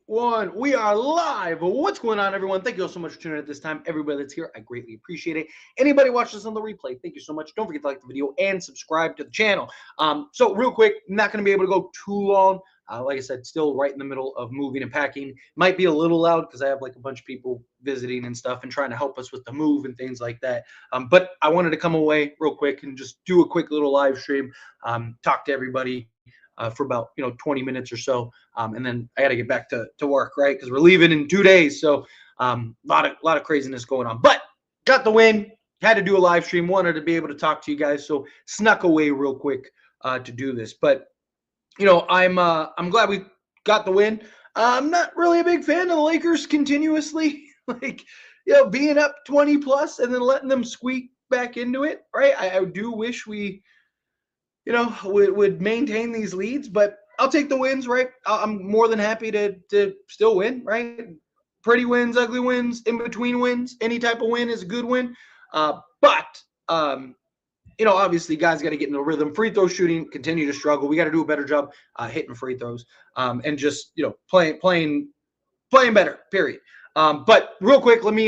1. We are live. What's going on, everyone? Thank you all so much for tuning in at this time. Everybody that's here, I greatly appreciate it. Anybody watching this on the replay, thank you so much. Don't forget to like the video and subscribe to the channel. So real quick, I'm not going to be able to go too long. Like I said, still right in the middle of moving and packing. Might be a little loud because I have like a bunch of people visiting and stuff and trying to help us with the move and things like that. But I wanted to come away real quick and just do a quick little live stream, talk to everybody for about 20 minutes or so, and then I got to get back to work, right? Because we're leaving in 2 days, so a lot of craziness going on. But got the win. Had to do a live stream. Wanted to be able to talk to you guys, so snuck away real quick to do this. But I'm glad we got the win. I'm not really a big fan of the Lakers continuously, like being up 20 plus and then letting them squeak back into it, right? I do wish we would maintain these leads, but I'll take the wins, right? I'm more than happy to still win, right? Pretty wins, ugly wins, in between wins. Any type of win is a good win. But obviously, guys got to get in the rhythm. Free throw shooting, continue to struggle. We got to do a better job hitting free throws and just playing better. Period. But real quick, let me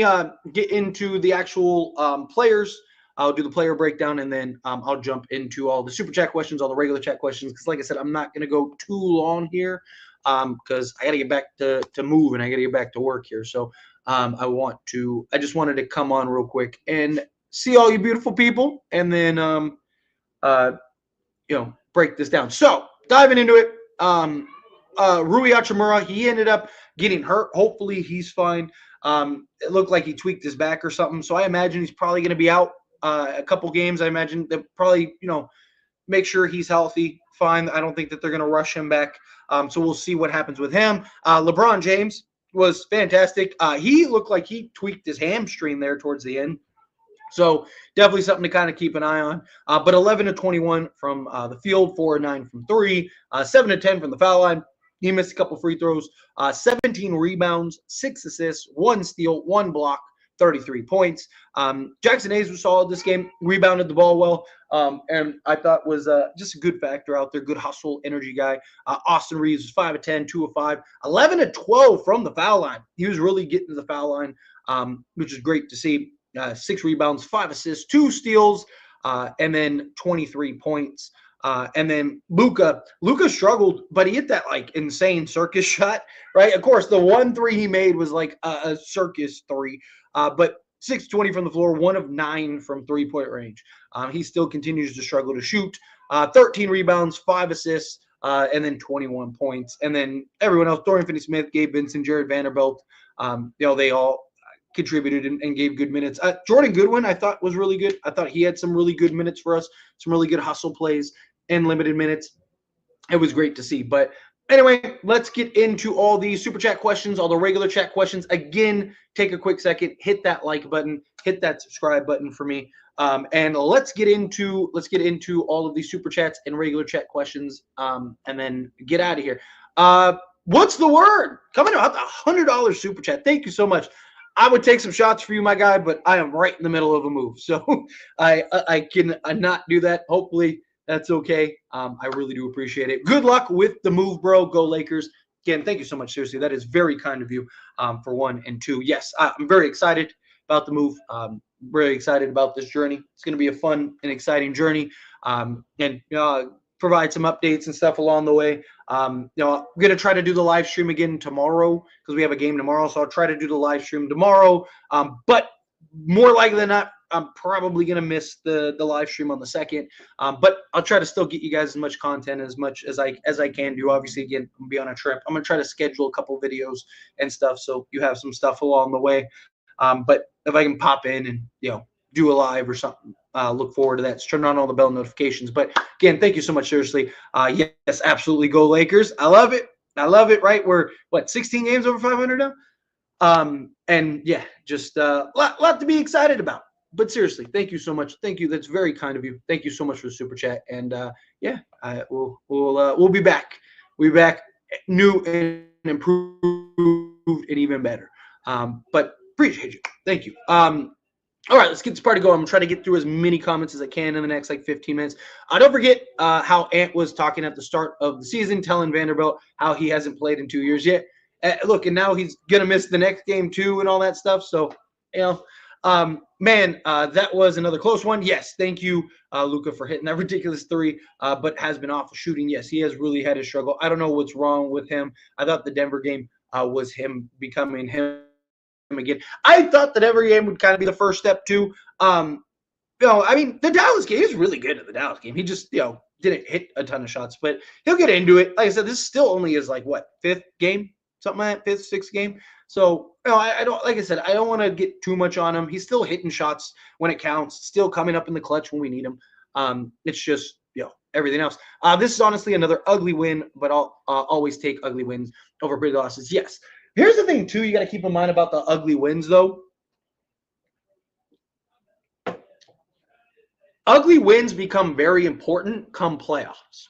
get into the actual players. I'll do the player breakdown, and then I'll jump into all the super chat questions, all the regular chat questions. Because, like I said, I'm not going to go too long here because I got to get back to move and I got to get back to work here. So I just wanted to come on real quick and see all you beautiful people, and then break this down. So diving into it. Rui Hachimura, he ended up getting hurt. Hopefully he's fine. It looked like he tweaked his back or something. So I imagine he's probably going to be out a couple games. I imagine they'll probably, make sure he's healthy, fine. I don't think that they're going to rush him back. So we'll see what happens with him. LeBron James was fantastic. He looked like he tweaked his hamstring there towards the end. So definitely something to kind of keep an eye on. But 11 to 21 from the field, 4 of 9 from three, 7 to 10 from the foul line. He missed a couple free throws, 17 rebounds, 6 assists, 1 steal, 1 block, 33 points. Jackson Hayes was solid this game, rebounded the ball well, and I thought was just a good factor out there, good hustle, energy guy. Austin Reeves was 5 of 10, 2 of 5, 11 to 12 from the foul line. He was really getting to the foul line, which is great to see. 6 rebounds, 5 assists, 2 steals, and then 23 points. And then Luka struggled, but he hit that like insane circus shot, right? Of course, the 1-3 he made was like a circus 3, but 6-20 from the floor, 1 of 9 from 3-point range. He still continues to struggle to shoot. 13 rebounds, 5 assists, and then 21 points. And then everyone else, Dorian Finney-Smith, Gabe Vincent, Jared Vanderbilt, they all contributed and gave good minutes. Jordan Goodwin, I thought, was really good. I thought he had some really good minutes for us, some really good hustle plays and limited minutes. It was great to see. But anyway, let's get into all the super chat questions, all the regular chat questions. Again, take a quick second, hit that like button, hit that subscribe button for me. And let's get into all of these super chats and regular chat questions, and then get out of here. What's the word? Coming out, $100 super chat. Thank you so much. I would take some shots for you, my guy, but I am right in the middle of a move, so I can not do that. Hopefully that's okay. I really do appreciate it. Good luck with the move, bro. Go Lakers. Again, thank you so much. Seriously, that is very kind of you, for 1 and 2. Yes, I'm very excited about the move. Very excited about this journey. It's going to be a fun and exciting journey, and provide some updates and stuff along the way. I'm going to try to do the live stream again tomorrow because we have a game tomorrow. So I'll try to do the live stream tomorrow. But more likely than not, I'm probably going to miss the live stream on the 2nd. But I'll try to still get you guys as much content as much as I can do. Obviously, again, I'm going to be on a trip. I'm going to try to schedule a couple videos and stuff so you have some stuff along the way. But if I can pop in and, do a live or something, look forward to that. Just turn on all the bell notifications. But again, thank you so much. Seriously. Yes, absolutely. Go Lakers. I love it. Right? We're 16 games over 500 now. And yeah, just lot to be excited about. But seriously, thank you so much. Thank you. That's very kind of you. Thank you so much for the super chat. And we'll be back. We'll be back new and improved and even better. But appreciate you. Thank you. All right, let's get this party going. I'm trying to get through as many comments as I can in the next 15 minutes. Don't forget how Ant was talking at the start of the season, telling Vanderbilt how he hasn't played in 2 years yet. Look, and now he's gonna miss the next game too, and all that stuff. So, you know, that was another close one. Yes, thank you, Luka, for hitting that ridiculous three. But has been awful shooting. Yes, he has really had a struggle. I don't know what's wrong with him. I thought the Denver game was him becoming him again. I thought that every game would kind of be the first step too. I mean, the Dallas game is really good at the Dallas game. He just, didn't hit a ton of shots, but he'll get into it. Like I said, this still only is like what, fifth game, something like that, fifth, sixth game. So, I don't, like I said, I don't want to get too much on him. He's still hitting shots when it counts, still coming up in the clutch when we need him. It's just, everything else. This is honestly another ugly win, but I'll always take ugly wins over pretty losses. Yes. Here's the thing, too, you got to keep in mind about the ugly wins, though. Ugly wins become very important come playoffs,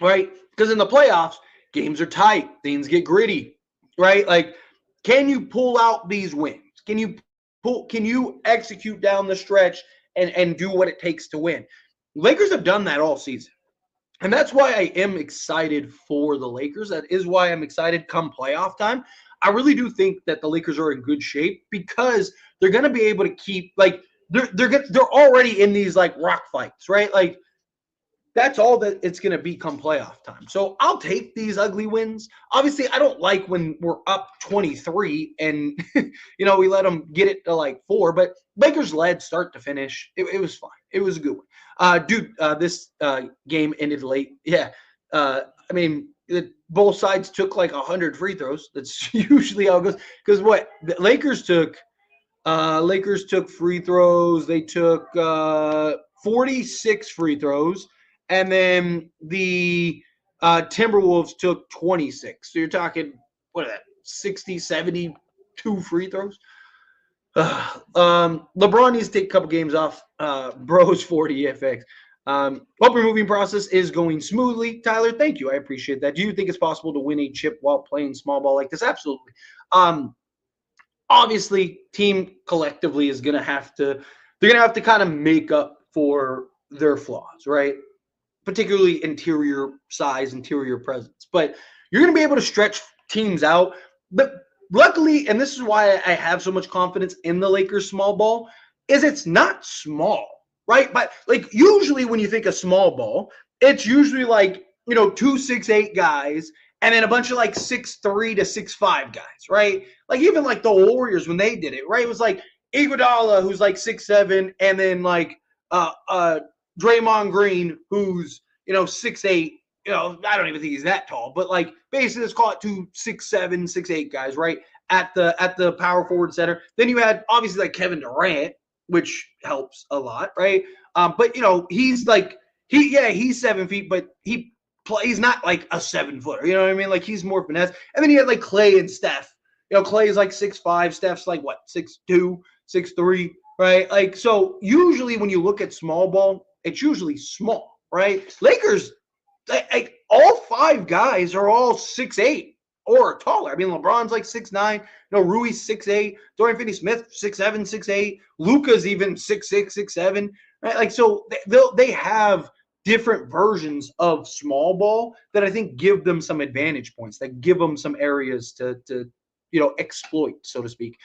right? Because in the playoffs, games are tight. Things get gritty, right? Like, can you pull out these wins? Can you execute down the stretch and do what it takes to win? Lakers have done that all season. And that's why I am excited for the Lakers. That is why I'm excited come playoff time. I really do think that the Lakers are in good shape because they're going to be able to keep, like, they're already in these like rock fights, right? Like, that's all that it's going to be come playoff time. So I'll take these ugly wins. Obviously, I don't like when we're up 23 and, we let them get it to like 4. But Lakers led start to finish. It was fine. It was a good one. This game ended late. Yeah. I mean, both sides took like 100 free throws. That's usually how it goes. Because what? The Lakers took free throws. They took 46 free throws. And then the Timberwolves took 26. So you're talking, what is that, 60, 72 free throws? LeBron needs to take a couple games off. Bros 40 FX. Hope your moving process is going smoothly. Tyler, thank you. I appreciate that. Do you think it's possible to win a chip while playing small ball like this? Absolutely. Obviously, team collectively is going to have to – they're going to have to kind of make up for their flaws, right? Particularly interior size, interior presence. But you're going to be able to stretch teams out. But luckily, and this is why I have so much confidence in the Lakers small ball, is it's not small, right? But like usually when you think of small ball, it's usually like, 2 6'8" guys and then a bunch of like 6'3" to 6'5" guys, right? Like even like the Warriors when they did it, right? It was like Iguodala, who's like 6'7", and then like Draymond Green, who's 6'8". I don't even think he's that tall, but like basically let's call it 2 6'7", 6'8" guys, right? At the power forward center. Then you had obviously like Kevin Durant, which helps a lot, right? But he's like he's 7 feet, but he's not like a 7-footer. You know what I mean? Like he's more finesse. And then you had like Clay and Steph. Clay is like 6'5", Steph's like what, 6'2", 6'3", right? Like so usually when you look at small ball, it's usually small, right? Lakers, like all 5 guys are all 6'8" or taller. I mean, LeBron's like 6'9", Rui's 6'8", Dorian Finney-Smith 6'7", 6'8", Luka's even 6'6", 6'7", right? Like so they have different versions of small ball that I think give them some advantage points, that give them some areas to exploit, so to speak.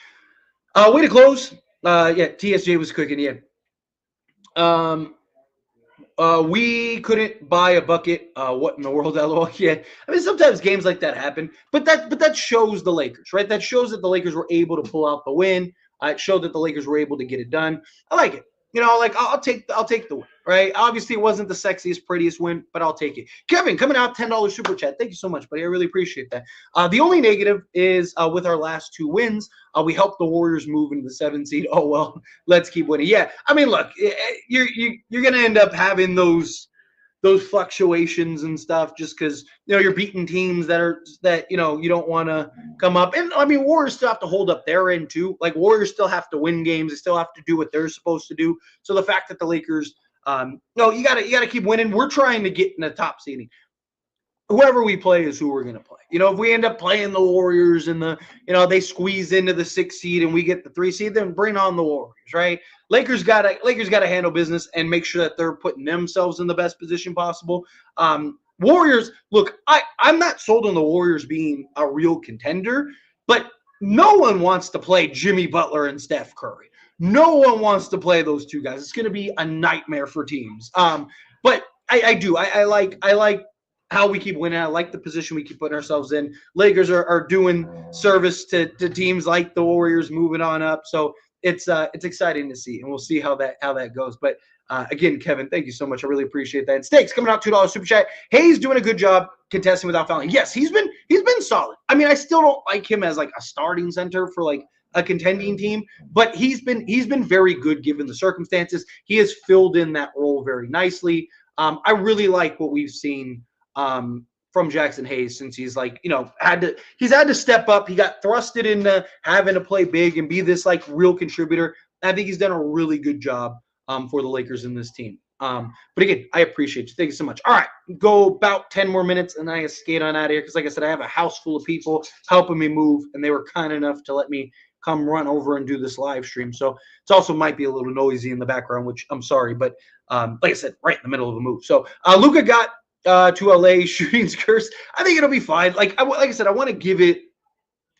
Way to close. TSJ was cooking. Yeah. We couldn't buy a bucket. What in the world, LOL? Yeah. I mean, sometimes games like that happen, but that shows the Lakers, right? That shows that the Lakers were able to pull out the win. It showed that the Lakers were able to get it done. I like it. Like I'll take the win, right? Obviously, it wasn't the sexiest, prettiest win, but I'll take it. Kevin, coming out, $10 super chat. Thank you so much, buddy. I really appreciate that. The only negative is with our last 2 wins, we helped the Warriors move into the 7th seed. Oh well, let's keep winning. Yeah, I mean, look, you're gonna end up having those fluctuations and stuff just because you're beating teams that you don't want to come up. And I mean, Warriors still have to hold up their end too. Like Warriors still have to win games. They still have to do what they're supposed to do. So the fact that the Lakers, you gotta keep winning. We're trying to get in the top seeding. Whoever we play is who we're going to play. If we end up playing the Warriors and they squeeze into the 6th seed and we get the 3 seed, then bring on the Warriors, right? Lakers gotta handle business and make sure that they're putting themselves in the best position possible. Warriors, look, I'm not sold on the Warriors being a real contender, but no one wants to play Jimmy Butler and Steph Curry. No one wants to play those two guys. It's going to be a nightmare for teams. But I do. I like how we keep winning. I like the position we keep putting ourselves in. Lakers are doing service to teams like the Warriors moving on up. So it's exciting to see, and we'll see how that goes. But again, Kevin, thank you so much. I really appreciate that. And Stakes coming out $2 super chat. Hayes doing a good job contesting without fouling. Yes, he's been solid. I mean, I still don't like him as like a starting center for like a contending team, but he's been very good given the circumstances. He has filled in that role very nicely. I really like what we've seen from Jackson Hayes since he's like, had to step up. He got thrusted into having to play big and be this like real contributor. I think he's done a really good job for the Lakers in this team. But again, I appreciate you. Thank you so much. All right, go about 10 more minutes and I skate on out of here because like I said, I have a house full of people helping me move and they were kind enough to let me come run over and do this live stream. So it also might be a little noisy in the background, which I'm sorry, but like I said, right in the middle of a move. So Luka got to LA shooting's curse. I think it'll be fine. Like I said, I want to give it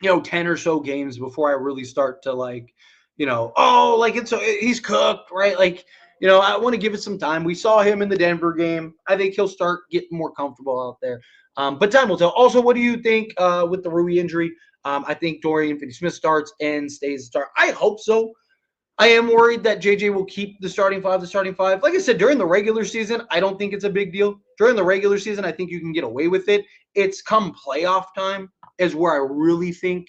10 or so games before I really start to like he's cooked, right? Like I want to give it some time. We saw him in the Denver game. I think he'll start getting more comfortable out there. But time will tell. Also, what do you think with the Rui injury? I think Dorian Finney-Smith starts and stays a start. I hope so. I am worried that JJ will keep the starting five. Like I said, during the regular season, I don't think it's a big deal. During the regular season, I think you can get away with it. It's come playoff time is where I really think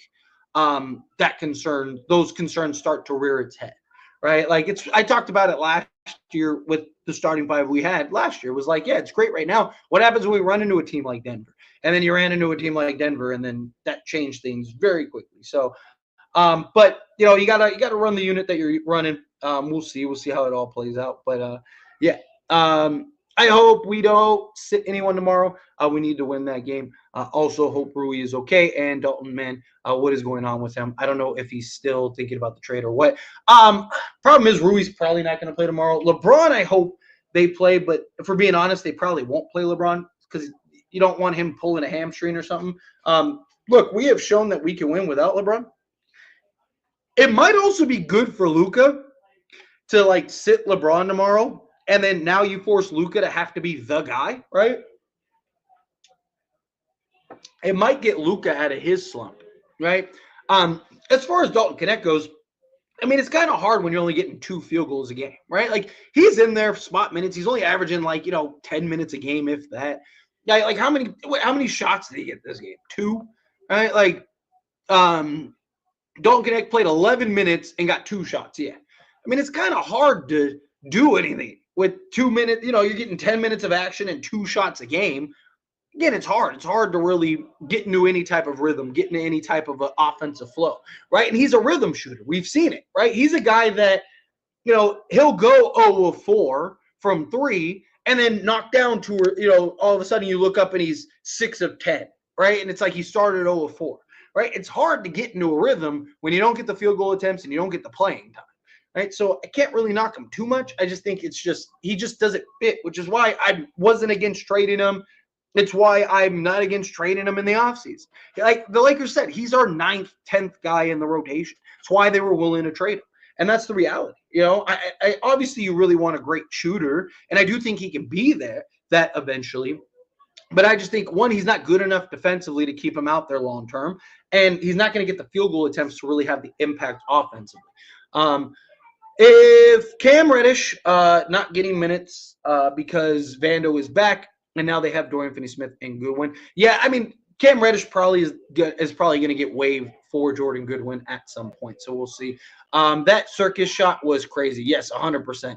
those concerns start to rear its head, right? Like I talked about it last year with the starting five we had last year. It was like, yeah, it's great right now. What happens when we run into a team like Denver? And then you ran into a team like Denver, and then that changed things very quickly. So, but you gotta run the unit that you're running. We'll see how it all plays out. But yeah, I hope we don't sit anyone tomorrow. We need to win that game. Also, hope Rui is okay. And Dalton, man, what is going on with him? I don't know if he's still thinking about the trade or what. Problem is, Rui's probably not going to play tomorrow. LeBron, I hope they play, but if we're being honest, they probably won't play LeBron because you don't want him pulling a hamstring or something. Look, we have shown that we can win without LeBron. It might also be good for Luka to like sit LeBron tomorrow, and then now you force Luka to have to be the guy, right? It might get Luka out of his slump, right? As far as Dalton Knecht goes, I mean, it's kind of hard when you're only getting 2 field goals a game, right? Like he's in there spot minutes. He's only averaging like 10 minutes a game, if that. Yeah, like how many shots did he get this game? 2, right? Like, Dalton Knecht played 11 minutes and got 2 shots. Yeah, I mean, it's kind of hard to do anything with 2 minutes. You're getting 10 minutes of action and 2 shots a game. Again, it's hard. It's hard to really get into any type of rhythm, get into any type of offensive flow, right? And he's a rhythm shooter. We've seen it, right? He's a guy that, he'll go 0 of 4 from 3 and then knock down to, all of a sudden you look up and he's 6 of 10, right? And it's like he started 0 of 4, right? It's hard to get into a rhythm when you don't get the field goal attempts and you don't get the playing time, right? So I can't really knock him too much. I just think he just doesn't fit, which is why I wasn't against trading him. It's why I'm not against trading him in the offseason. Like the Lakers said, he's our 9th, 10th guy in the rotation. It's why they were willing to trade him. And that's the reality. I obviously you really want a great shooter, and I do think he can be that eventually. But I just think, one, he's not good enough defensively to keep him out there long term, and he's not going to get the field goal attempts to really have the impact offensively. If Cam Reddish not getting minutes because Vando is back, and now they have Dorian Finney-Smith and Goodwin. Yeah, I mean, Cam Reddish probably is probably going to get waived for Jordan Goodwin at some point, so we'll see. That circus shot was crazy. Yes, 100%.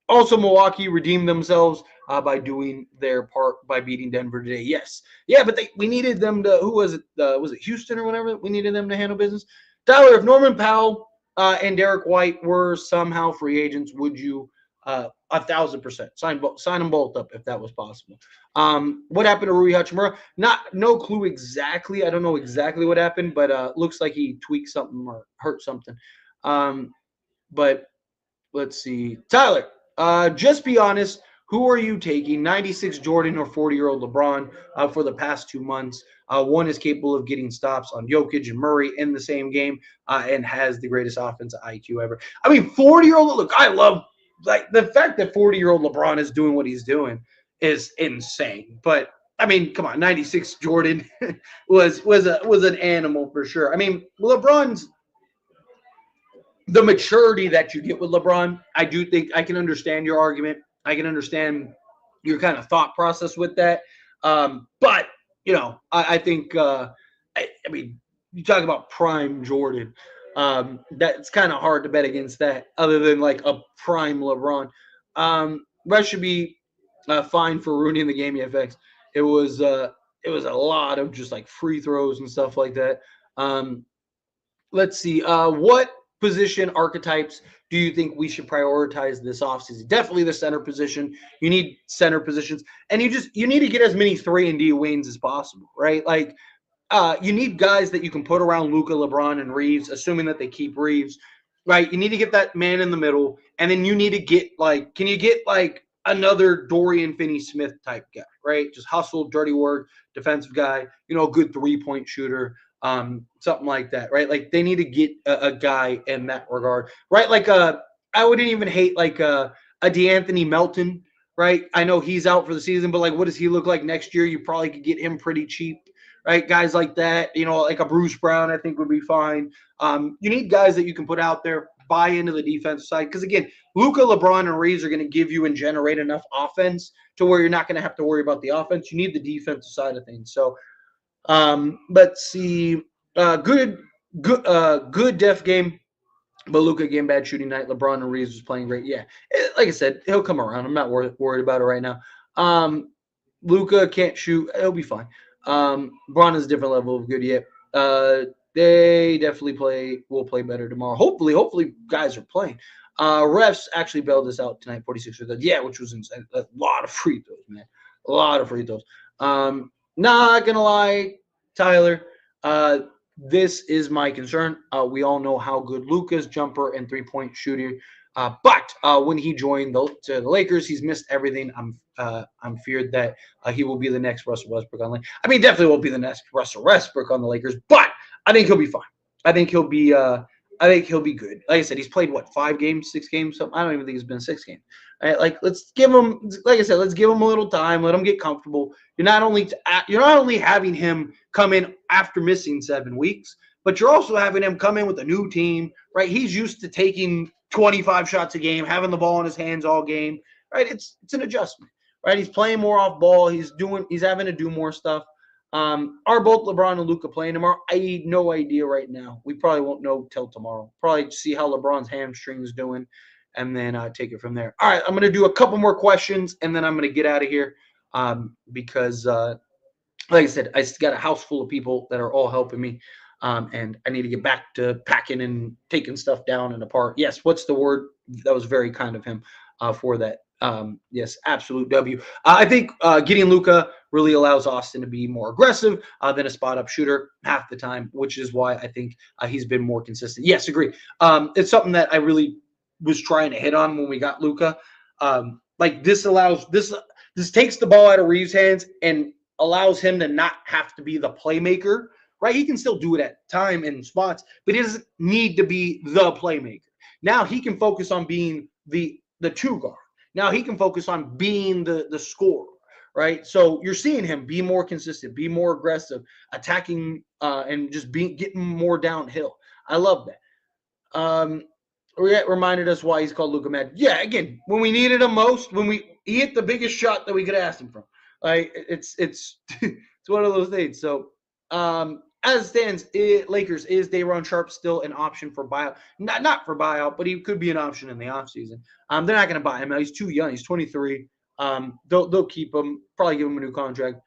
Also, Milwaukee redeemed themselves by doing their part by beating Denver today. Yes. Yeah, but we needed them to – who was it? Was it Houston or whatever? We needed them to handle business. Tyler, if Norman Powell and Derek White were somehow free agents, would you 1,000% sign them both up if that was possible? What happened to Rui Hachimura? No clue exactly. I don't know exactly what happened, but looks like he tweaked something or hurt something. But let's see. Tyler, just be honest. Who are you taking, 96 Jordan or 40-year-old LeBron for the past 2 months? One is capable of getting stops on Jokic and Murray in the same game and has the greatest offensive IQ ever. I mean, 40-year-old, look, I love like the fact that 40-year-old LeBron is doing what he's doing is insane. But I mean, come on, 96 Jordan was an animal for sure. I mean, LeBron's the maturity that you get with LeBron. I do think I can understand your argument. I can understand your kind of thought process with that. But I think I mean, you talk about prime Jordan. That's kind of hard to bet against that, other than like a prime LeBron. That should be fine for ruining the game EFX. It was it was a lot of just like free throws and stuff like that. Um, let's see. What position archetypes do you think we should prioritize this offseason? Definitely the center position. You need center positions, and you need to get as many 3-and-D wings as possible, right? Like you need guys that you can put around Luka, LeBron, and Reeves, assuming that they keep Reeves, right? You need to get that man in the middle, and then you need to get like, can you get like another Dorian Finney-Smith type guy, right? Just hustle, dirty work, defensive guy, good 3-point shooter, something like that, right? Like they need to get a guy in that regard, right? Like I wouldn't even hate like a DeAnthony Melton, right? I know he's out for the season, but like, what does he look like next year? You probably could get him pretty cheap, right? Guys like that, like a Bruce Brown, I think would be fine. You need guys that you can put out there, buy into the defensive side. Because again, Luka, LeBron, and Reeves are going to give you and generate enough offense to where you're not going to have to worry about the offense. You need the defensive side of things. So let's see. Good def game. But Luka again, bad shooting night. LeBron and Reeves was playing great. Yeah, like I said, he'll come around. I'm not worried about it right now. Luka can't shoot. He'll be fine. Braun is a different level of good. Yet they definitely will play better tomorrow. Hopefully, guys are playing. Refs actually bailed us out tonight, 46 free throws. Yeah, which was insane. A lot of free throws, man. A lot of free throws. Not gonna lie, Tyler. This is my concern. We all know how good Luka's jumper and 3-point shooter. But when he joined the Lakers, he's missed everything. I'm feared that he will be the next Russell Westbrook on the Lakers. I mean, definitely won't be the next Russell Westbrook on the Lakers, but I think he'll be fine. I think he'll be good. Like I said, he's played 5 games, 6 games. I don't even think it's been 6 games. All right, like let's give him. Like I said, let's give him a little time. Let him get comfortable. You're not only having him come in after missing 7 weeks, but you're also having him come in with a new team. Right? He's used to taking 25 shots a game, having the ball in his hands all game. Right? It's an adjustment. Right? He's playing more off ball. He's having to do more stuff. Are both LeBron and Luka playing tomorrow? I have no idea right now. We probably won't know till tomorrow. Probably see how LeBron's hamstring is doing, and then take it from there. All right, I'm going to do a couple more questions, and then I'm going to get out of here because, like I said, I got a house full of people that are all helping me, and I need to get back to packing and taking stuff down and apart. Yes, what's the word? That was very kind of him for that. Yes, absolute W. I think getting Luka really allows Austin to be more aggressive than a spot-up shooter half the time, which is why I think he's been more consistent. Yes, agree. It's something that I really was trying to hit on when we got Luka. Like this takes the ball out of Reeves' hands and allows him to not have to be the playmaker. Right? He can still do it at time and spots, but he doesn't need to be the playmaker. Now he can focus on being the 2 guard. Now he can focus on being the scorer, right? So you're seeing him be more consistent, be more aggressive, attacking, and just getting more downhill. I love that. Reminded us why he's called Luka Magic. Yeah, again, when we needed him most, he hit the biggest shot that we could ask him from. Like it's it's one of those things. So as it stands, Lakers, is Day'Ron Sharpe still an option for buyout? Not for buyout, but he could be an option in the offseason. They're not going to buy him out. He's too young. He's 23. They'll keep him, probably give him a new contract.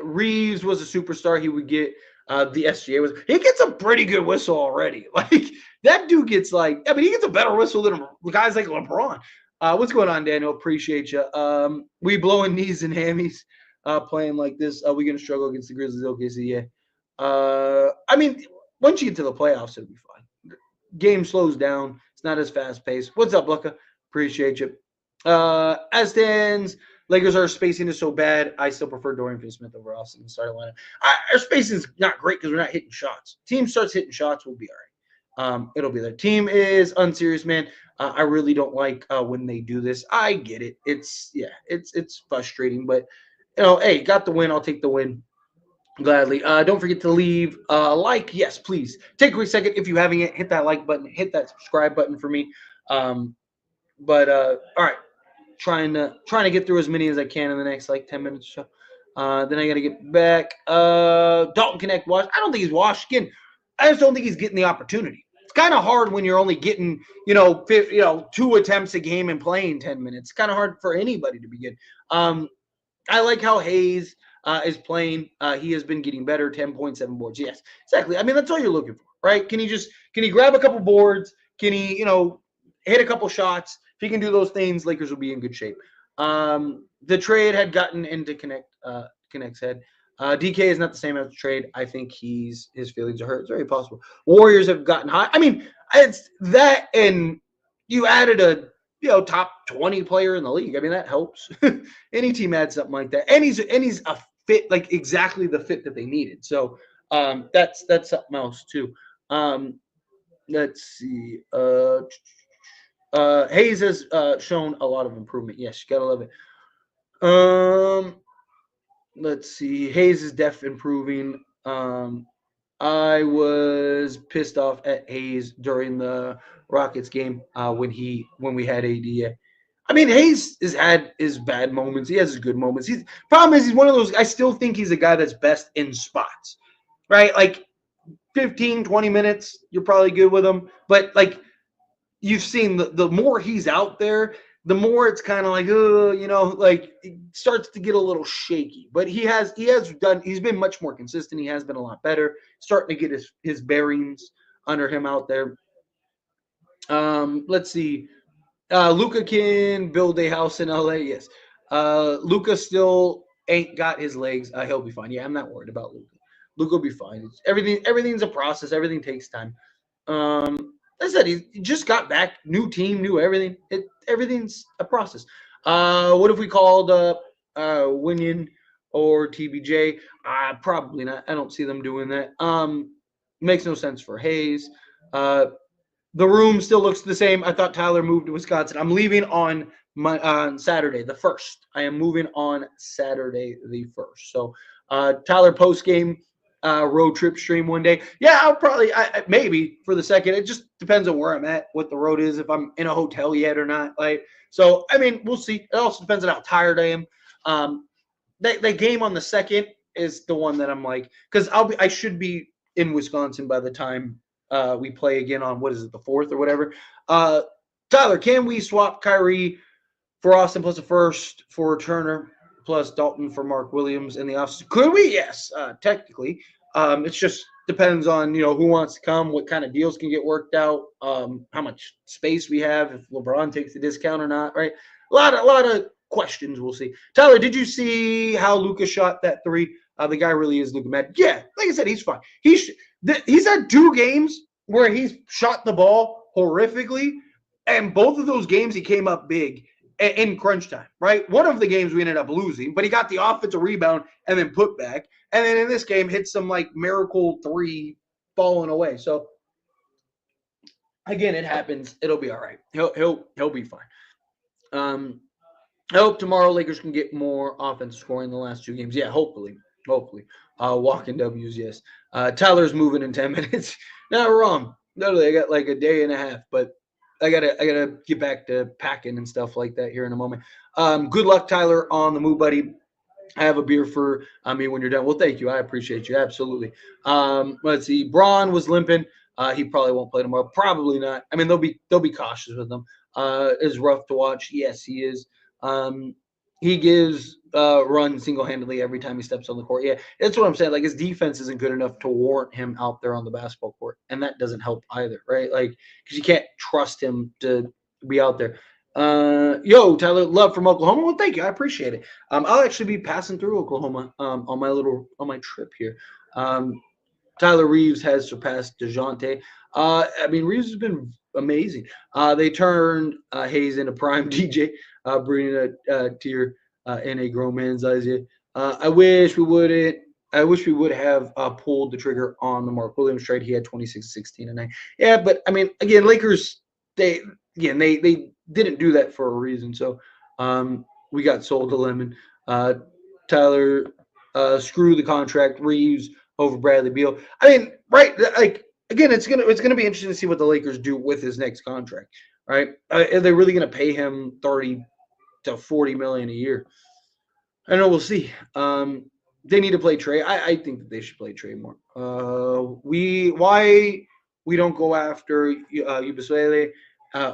Reeves was a superstar. He would get the SGA. He gets a pretty good whistle already. Like that dude gets he gets a better whistle than guys like LeBron. What's going on, Daniel? Appreciate you. We blowing knees and hammies. Playing like this, are we going to struggle against the Grizzlies? OKC, yeah. I mean, once you get to the playoffs, it'll be fine. Game slows down. It's not as fast paced. What's up, Luka? Appreciate you. As stands, Lakers are spacing is so bad. I still prefer Dorian Finney-Smith over Austin in the starting lineup. Our spacing is not great because we're not hitting shots. Team starts hitting shots, we'll be all right. It'll be there. Team is unserious, man. I really don't like when they do this. I get it. It's frustrating, but hey, got the win. I'll take the win gladly. Don't forget to leave a like. Yes, please. Take a quick second if you haven't yet. Hit that like button. Hit that subscribe button for me. But all right, trying to get through as many as I can in the next like 10 minutes or so. Then I got to get back. Dalton Connect washed. I don't think he's washed. Again, I just don't think he's getting the opportunity. It's kind of hard when you're only getting 2 attempts a game and playing 10 minutes. It's kind of hard for anybody to begin. I like how Hayes is playing. He has been getting better. 10.7 boards. Yes, exactly. I mean, that's all you're looking for, right? Can he grab a couple boards? Can he hit a couple shots? If he can do those things, Lakers will be in good shape. The trade had gotten into Connect's head. DK is not the same as the trade. I think his feelings are hurt. It's very possible. Warriors have gotten high. I mean, it's that, and you added a top 20 player in the league. I mean, that helps. Any team adds something like that, and he's a fit, like exactly the fit that they needed. So that's something else too. Let's see. Hayes has shown a lot of improvement. Yes, you gotta love it. Let's see. Hayes is improving. I was pissed off at Hayes during the Rockets game when we had AD. I mean, Hayes has had his bad moments. He has his good moments. Problem is he's one of those. I still think he's a guy that's best in spots, right? Like 15, 20 minutes, you're probably good with him. But like you've seen, the more he's out there, the more it's kind of like, like it starts to get a little shaky. But he's been much more consistent. He has been a lot better, starting to get his bearings under him out there. Let's see. Luka can build a house in LA. Yes. Luka still ain't got his legs. He'll be fine. Yeah, I'm not worried about Luka. Luka will be fine. Everything's a process. Everything takes time. I said he just got back, new team, new everything. Everything's a process. What if we called Winion or TBJ? Probably not. I don't see them doing that. Makes no sense for Hayes. The room still looks the same. I thought Tyler moved to Wisconsin. I'm leaving on Saturday, the 1st. I am moving on Saturday, the 1st. So Tyler post game road trip stream one day. Yeah, I'll probably maybe for the second. It just depends on where I'm at, what the road is, if I'm in a hotel yet or not. Like, so I mean, we'll see. It also depends on how tired I am. The game on the 2nd is the one that I'm like, because I should be in Wisconsin by the time we play again on, what is it, the 4th or whatever. Tyler, can we swap Kyrie for Austin plus a first for Turner plus Dalton for Mark Williams in the offseason? Could we? Yes, technically. It just depends on who wants to come, what kind of deals can get worked out, how much space we have, if LeBron takes the discount or not. Right, a lot of questions. We'll see. Tyler, did you see how Luka shot that 3? The guy really is Luka mad. Yeah, like I said, he's fine. He's had 2 games where he's shot the ball horrifically, and both of those games he came up big in crunch time, right? One of the games we ended up losing, but he got the offensive rebound and then put back. And then in this game, hit some like miracle 3 falling away. So again, it happens. It'll be all right. He'll be fine. I hope tomorrow Lakers can get more offensive scoring in the last 2 games. Yeah, hopefully. Walking W's, yes. Tyler's moving in 10 minutes. Not wrong. Literally, I got like a day and a half, but I gotta get back to packing and stuff like that here in a moment. Good luck, Tyler, on the move, buddy. I have a beer for me when you're done. Well, thank you. I appreciate you. Absolutely. Let's see. Braun was limping. He probably won't play tomorrow. Probably not. I mean, they'll be cautious with him. It's rough to watch. Yes, he is. He gives run single-handedly every time he steps on the court. Yeah, that's what I'm saying. Like, his defense isn't good enough to warrant him out there on the basketball court, and that doesn't help either, right? Like, because you can't trust him to be out there. Tyler, love from Oklahoma. Well, thank you. I appreciate it. I'll actually be passing through Oklahoma on my trip here. Tyler Reeves has surpassed DeJounte. I mean, Reeves has been amazing. They turned Hayes into prime DJ, bringing a tier in a grown man's eyes. Yeah. I wish we wouldn't. I wish we would have pulled the trigger on the Mark Williams trade. He had 26, 16, and 9. Yeah, but I mean, again, Lakers. They they didn't do that for a reason. So we got sold to lemon. Uh, Tyler, screw the contract. Reeves over Bradley Beal. I mean, right? Like again, it's gonna be interesting to see what the Lakers do with his next contract. Right? Are they really gonna pay him 30 to 40 million a year? I know we'll see. They need to play Trey. I think that they should play Trey more. We why we don't go after Yabusele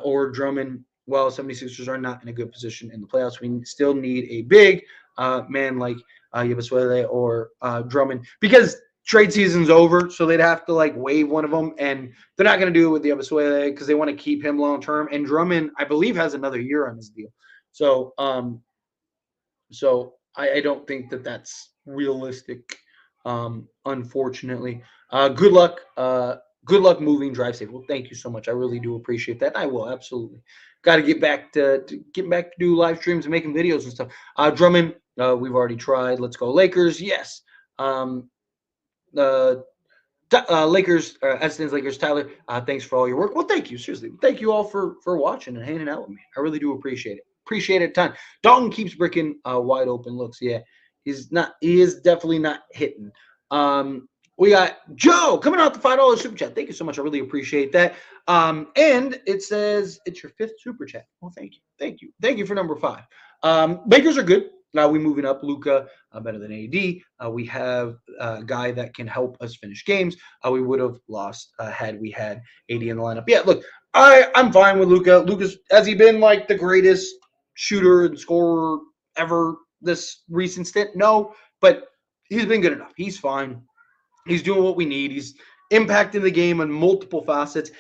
or Drummond while 76ers are not in a good position in the playoffs. We still need a big man like Yabusele or Drummond because trade season's over, so they'd have to like waive one of them, and they're not going to do it with Yabusele because they want to keep him long term. And Drummond, I believe, has another year on his deal. So I don't think that that's realistic. Unfortunately, good luck. Good luck moving drive safe. Well, thank you so much. I really do appreciate that. I will absolutely. Got to get back to getting back to do live streams and making videos and stuff. Drummond, we've already tried. Let's go Lakers. Yes. Uh, Lakers, Edstons Lakers, Tyler. Thanks for all your work. Well, thank you. Seriously, thank you all for watching and hanging out with me. I really do appreciate it. Appreciate it a ton. Dalton keeps bricking wide open looks. Yeah, he's not. He is definitely not hitting. We got Joe coming out the $5 super chat. Thank you so much. I really appreciate that. And it says it's your 5th super chat. Well, thank you for number 5. Lakers are good. Now we moving up. Luka better than AD. We have a guy that can help us finish games. We would have lost had we had AD in the lineup. Yeah, look, I'm fine with Luka. Luka's has he been like the greatest shooter and scorer ever this recent stint? No, but he's been good enough. He's fine. He's doing what we need. He's impacting the game on multiple facets.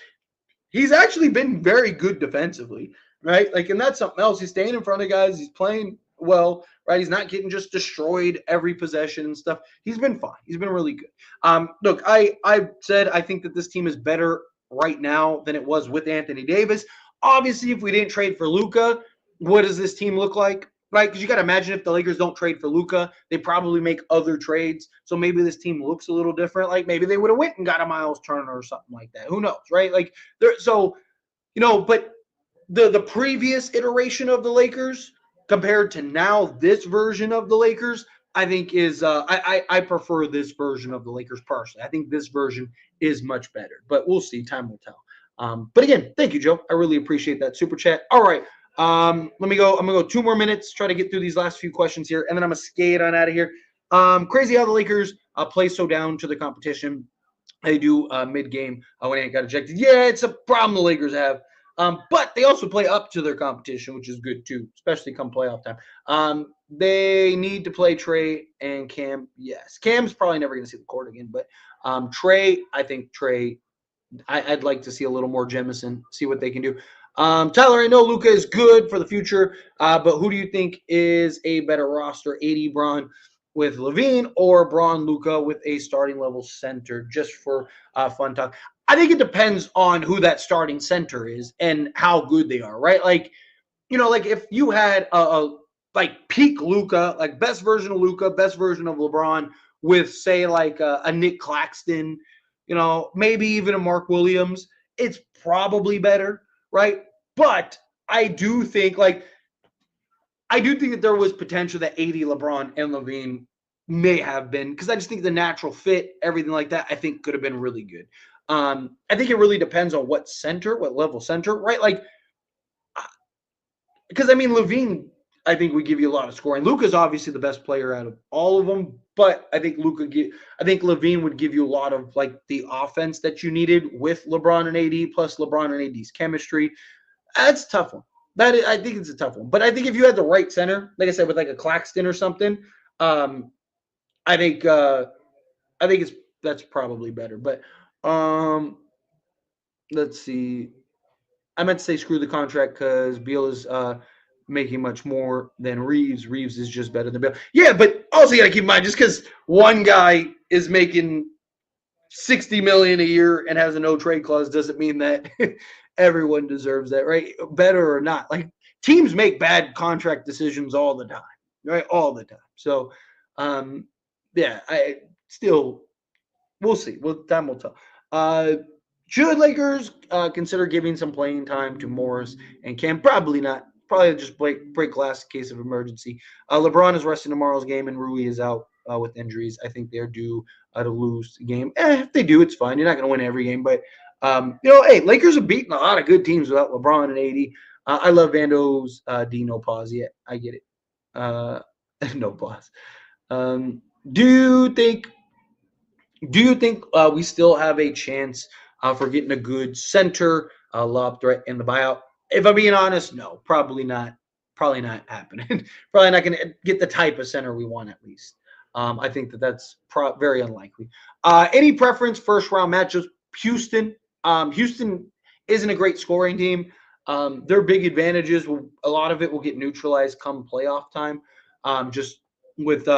He's actually been very good defensively, right? Like, and that's something else. He's staying in front of guys. He's playing well, right? He's not getting just destroyed every possession and stuff. He's been fine. He's been really good. Look, I said I think that this team is better right now than it was with Anthony Davis. Obviously, if we didn't trade for Luka, what does this team look like? Right? Because you got to imagine if the Lakers don't trade for Luka, they probably make other trades. So maybe this team looks a little different. Like maybe they would have went and got a Miles Turner or something like that. Who knows, right? Like there. So but the previous iteration of the Lakers compared to now this version of the Lakers, I think is I prefer this version of the Lakers personally. I think this version is much better, but we'll see. Time will tell. But again, thank you, Joe. I really appreciate that super chat. All right. Let me go. I'm gonna go 2 more minutes, try to get through these last few questions here, and then I'm gonna skate on out of here. Crazy how the Lakers play so down to the competition. They do mid-game when Ant got ejected. Yeah, it's a problem the Lakers have. But they also play up to their competition, which is good too, especially come playoff time. They need to play Trey and Cam. Yes, Cam's probably never going to see the court again, but Trey, I think Trey, I'd like to see a little more Jemison, see what they can do. Tyler, I know Luka is good for the future, but who do you think is a better roster, AD Braun with Levine or Braun Luka with a starting level center, just for fun talk? I think it depends on who that starting center is and how good they are, right? Like, like if you had a like peak Luka, like best version of Luka, best version of LeBron with say like a Nick Claxton, maybe even a Mark Williams, it's probably better, right? But I do think that there was potential that AD, LeBron, and Levine may have been, because I just think the natural fit, everything like that, I think could have been really good. I think it really depends on what level center, right? Like, because I mean, Levine, I think would give you a lot of scoring. Luka's obviously the best player out of all of them, but I think Levine would give you a lot of like the offense that you needed with LeBron and AD, plus LeBron and AD's chemistry. That's a tough one. I think it's a tough one. But I think if you had the right center, like I said, with like a Claxton or something, I think that's probably better. But let's see. I meant to say screw the contract because Beal is making much more than Reeves. Reeves is just better than Beal. Yeah, but also you got to keep in mind, just because one guy is making $60 million a year and has a no trade clause doesn't mean that Everyone deserves that, right? Better or not. Like teams make bad contract decisions all the time, right? All the time. So, yeah, I still we'll see. Well, time will tell. Uh, should Lakers consider giving some playing time to Morris and Cam? Probably not. Probably just break glass in case of emergency. LeBron is resting tomorrow's game, and Rui is out with injuries. I think they're due to lose the game. If they do, it's fine. You're not going to win every game, but hey, Lakers have beaten a lot of good teams without LeBron and AD. I love Vando's D no pause yet. I get it. No pause. Um, do you think we still have a chance for getting a good center lob threat in the buyout? If I'm being honest, no, probably not. Probably not happening. Probably not going to get the type of center we want at least. I think that's very unlikely. Any preference first round matchups? Houston. Houston isn't a great scoring team. Their big advantages, a lot of it will get neutralized come playoff time. Just with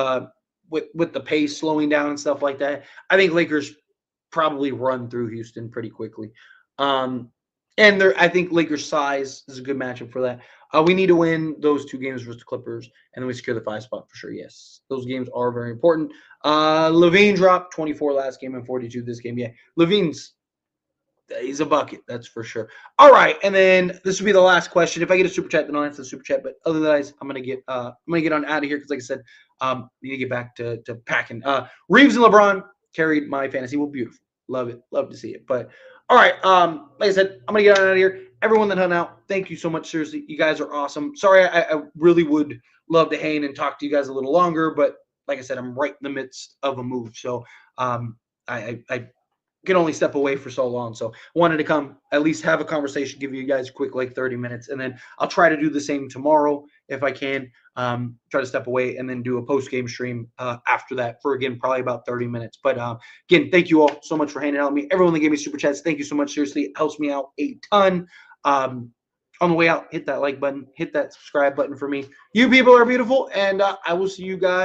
with the pace slowing down and stuff like that. I think Lakers probably run through Houston pretty quickly. And I think Lakers size is a good matchup for that. We need to win those 2 games versus the Clippers, and then we secure the 5 spot for sure. Yes, those games are very important. LaVine dropped 24 last game and 42 this game. Yeah, he's a bucket, that's for sure. All right, and then this will be the last question. If I get a super chat, then I'll answer the super chat. But otherwise, I'm gonna get on out of here because, like I said, need to get back to packing. Reeves and LeBron carried my fantasy. Well, beautiful, love it, love to see it. But all right, like I said, I'm gonna get on out of here. Everyone that hung out, thank you so much. Seriously, you guys are awesome. Sorry, I really would love to hang and talk to you guys a little longer, but like I said, I'm right in the midst of a move, so I can only step away for so long. So wanted to come at least have a conversation, give you guys a quick like 30 minutes, and then I'll try to do the same tomorrow if I can. Try to step away and then do a post-game stream after that for, again, probably about 30 minutes. But again, thank you all so much for hanging out with me. Everyone that gave me super chats, thank you so much. Seriously, it helps me out a ton. On the way out, hit that like button, hit that subscribe button for me. You people are beautiful, and I will see you guys